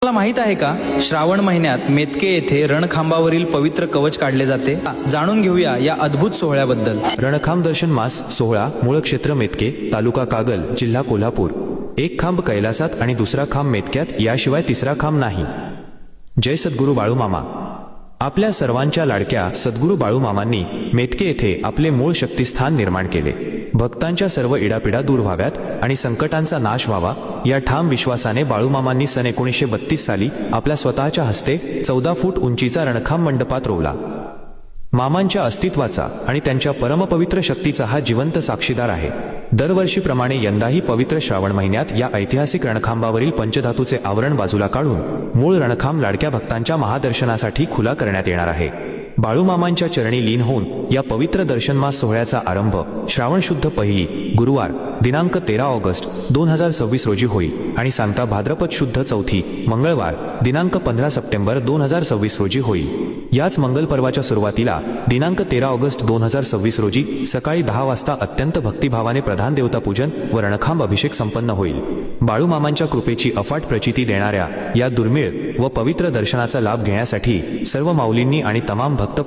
मला माहित आहे का, श्रावण महिन्यात मेतके येथे रणखांबावरील पवित्र कवच काढले जाते। जाणून घेऊया या अद्भुत सोहळ्याबद्दल। रणखांब दर्शन मास सोहळा। मूळ क्षेत्र मेतके, तालुका कागल, जिल्हा कोल्हापूर। एक खांब कैलासात आणि दुसरा खांब मेतक्यात, याशिवाय तिसरा खांब नाही। जय सद्गुरू बाळूमामा। आपल्या सर्वांच्या लाडक्या सद्गुरू बाळूमामांनी मेतके येथे आपले मूळ शक्तिस्थान निर्माण केले। भक्तांच्या सर्व इडापिडा दूर व्हाव्यात आणि संकटांचा नाश व्हावा या ठाम विश्वासाने बाळूमामांनी सन 1932 साली आपल्या स्वतःच्या हस्ते 14 फूट उंचीचा रणखांब मंडपात रोवला। मामांच्या अस्तित्वाचा आणि त्यांच्या परमपवित्र शक्तीचा हा जिवंत साक्षीदार आहे। दरवर्षीप्रमाणे यंदाही पवित्र श्रावण महिन्यात या ऐतिहासिक रणखांबावरील पंचधातूचे आवरण बाजूला काढून मूळ रणखांब लाडक्या भक्तांच्या महादर्शनासाठी खुला करण्यात येणार आहे। बाळूमामांच्या चरणी लीन होऊन या पवित्र दर्शनमास सोहळ्याचा आरंभ श्रावण शुद्ध पहिली गुरुवार दिनांक 13 ऑगस्ट 2026 रोजी होईल आणि सांगता भाद्रपद शुद्ध चौथी मंगळवार दिनांक 15 सप्टेंबर 2026 रोजी होईल। याच मंगल पर्वाच्या सुरुवातीला दिनांक 13 ऑगस्ट 2026 रोजी सकाळी 10 वाजता अत्यंत भक्तिभावाने प्रधान देवता पूजन व रणखांब अभिषेक संपन्न होईल। बाळूमामांच्या कृपेची अफाट प्रचिती देणाऱ्या या दुर्मिळ व पवित्र दर्शनाचा लाभ घेण्यासाठी सर्व माऊलींनी आणि तमाम भक्त